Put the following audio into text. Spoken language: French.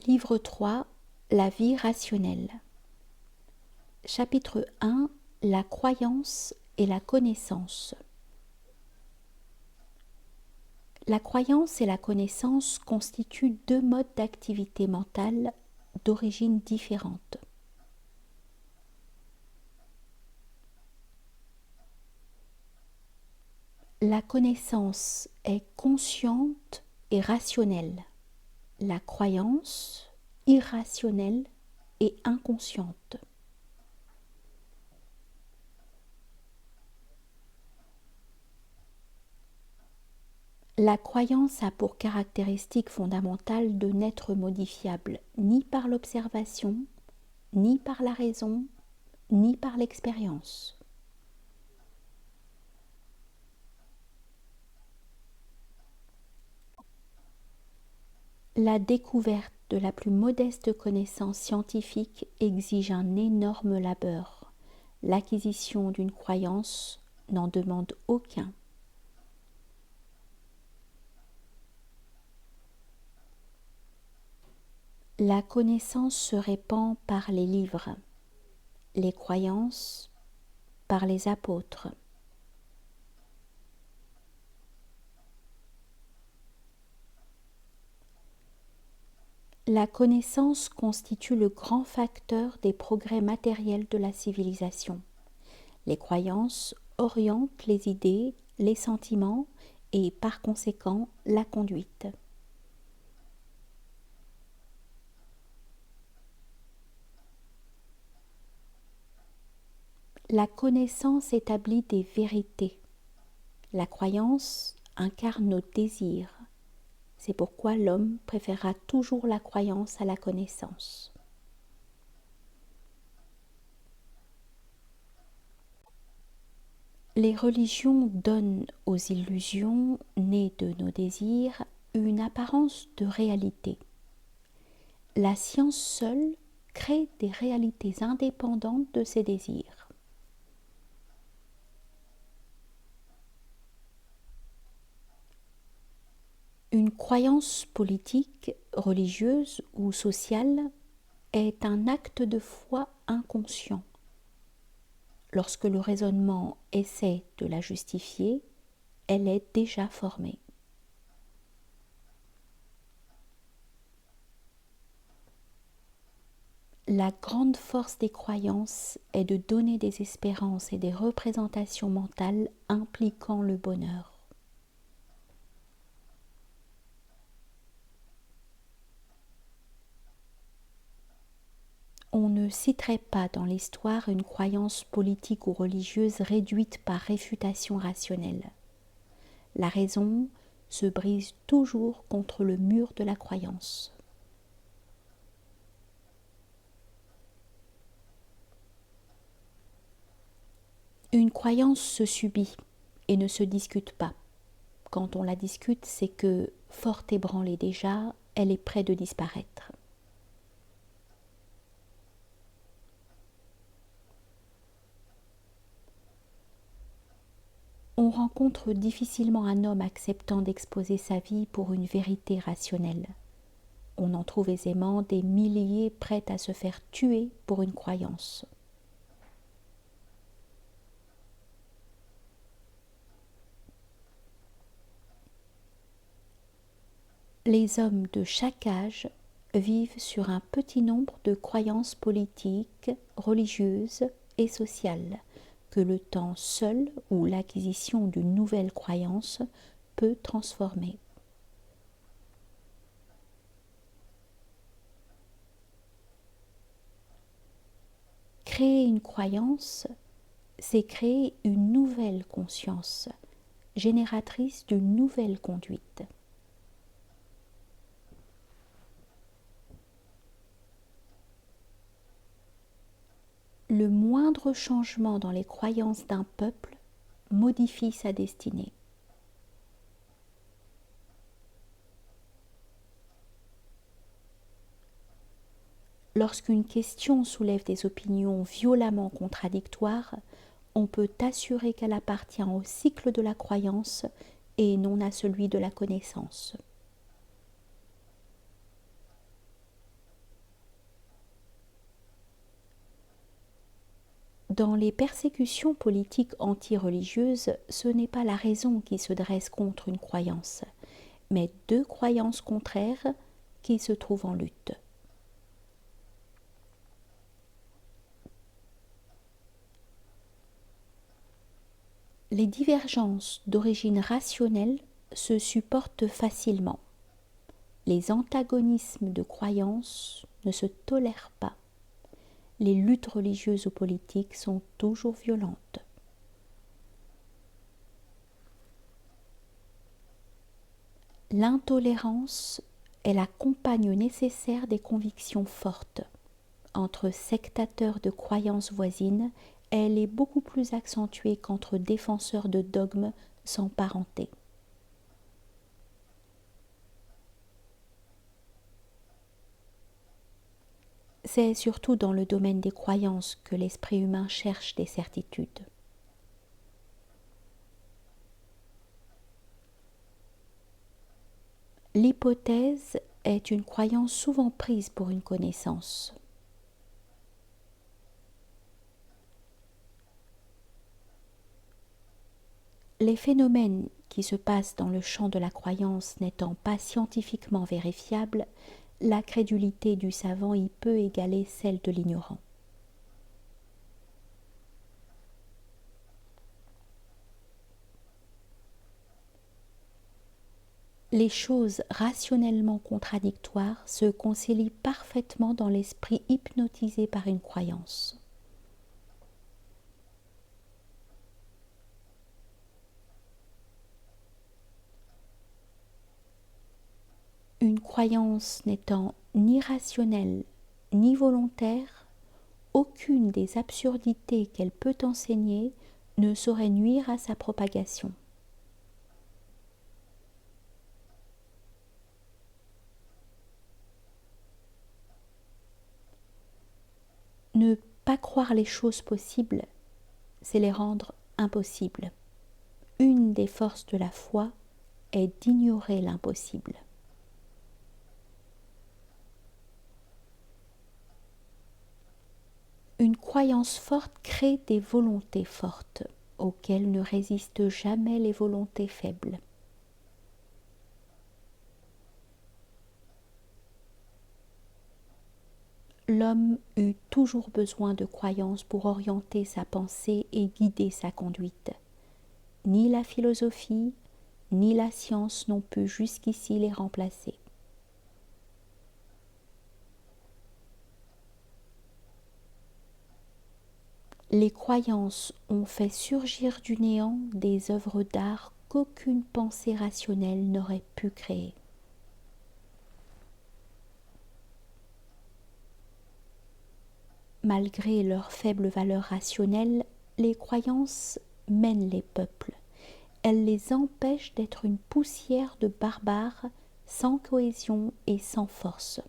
Livre 3, La vie rationnelle. Chapitre 1, La croyance et la connaissance. La croyance et la connaissance constituent deux modes d'activité mentale d'origine différente. La connaissance est consciente et rationnelle. La croyance, irrationnelle et inconsciente. La croyance a pour caractéristique fondamentale de n'être modifiable ni par l'observation, ni par la raison, ni par l'expérience. La découverte de la plus modeste connaissance scientifique exige un énorme labeur. L'acquisition d'une croyance n'en demande aucun. La connaissance se répand par les livres, les croyances par les apôtres. La connaissance constitue le grand facteur des progrès matériels de la civilisation. Les croyances orientent les idées, les sentiments et par conséquent la conduite. La connaissance établit des vérités. La croyance incarne nos désirs. C'est pourquoi l'homme préférera toujours la croyance à la connaissance. Les religions donnent aux illusions nées de nos désirs une apparence de réalité. La science seule crée des réalités indépendantes de ces désirs. Une croyance politique, religieuse ou sociale est un acte de foi inconscient. Lorsque le raisonnement essaie de la justifier, elle est déjà formée. La grande force des croyances est de donner des espérances et des représentations mentales impliquant le bonheur. On ne citerait pas dans l'histoire une croyance politique ou religieuse réduite par réfutation rationnelle. La raison se brise toujours contre le mur de la croyance. Une croyance se subit et ne se discute pas. Quand on la discute, c'est que, fort ébranlée déjà, elle est près de disparaître. On rencontre difficilement un homme acceptant d'exposer sa vie pour une vérité rationnelle. On en trouve aisément des milliers prêts à se faire tuer pour une croyance. Les hommes de chaque âge vivent sur un petit nombre de croyances politiques, religieuses et sociales que le temps seul ou l'acquisition d'une nouvelle croyance peut transformer. Créer une croyance, c'est créer une nouvelle conscience, génératrice d'une nouvelle conduite. Le moindre changement dans les croyances d'un peuple modifie sa destinée. Lorsqu'une question soulève des opinions violemment contradictoires, on peut assurer qu'elle appartient au cycle de la croyance et non à celui de la connaissance. Dans les persécutions politiques anti-religieuses, ce n'est pas la raison qui se dresse contre une croyance, mais deux croyances contraires qui se trouvent en lutte. Les divergences d'origine rationnelle se supportent facilement. Les antagonismes de croyances ne se tolèrent pas. Les luttes religieuses ou politiques sont toujours violentes. L'intolérance est la compagne nécessaire des convictions fortes. Entre sectateurs de croyances voisines, elle est beaucoup plus accentuée qu'entre défenseurs de dogmes sans parenté. C'est surtout dans le domaine des croyances que l'esprit humain cherche des certitudes. L'hypothèse est une croyance souvent prise pour une connaissance. Les phénomènes qui se passent dans le champ de la croyance n'étant pas scientifiquement vérifiables, la crédulité du savant y peut égaler celle de l'ignorant. Les choses rationnellement contradictoires se concilient parfaitement dans l'esprit hypnotisé par une croyance. Une croyance n'étant ni rationnelle ni volontaire, aucune des absurdités qu'elle peut enseigner ne saurait nuire à sa propagation. Ne pas croire les choses possibles, c'est les rendre impossibles. Une des forces de la foi est d'ignorer l'impossible. Une croyance forte crée des volontés fortes, auxquelles ne résistent jamais les volontés faibles. L'homme eut toujours besoin de croyances pour orienter sa pensée et guider sa conduite. Ni la philosophie, ni la science n'ont pu jusqu'ici les remplacer. Les croyances ont fait surgir du néant des œuvres d'art qu'aucune pensée rationnelle n'aurait pu créer. Malgré leur faible valeur rationnelle, les croyances mènent les peuples. Elles les empêchent d'être une poussière de barbares sans cohésion et sans force.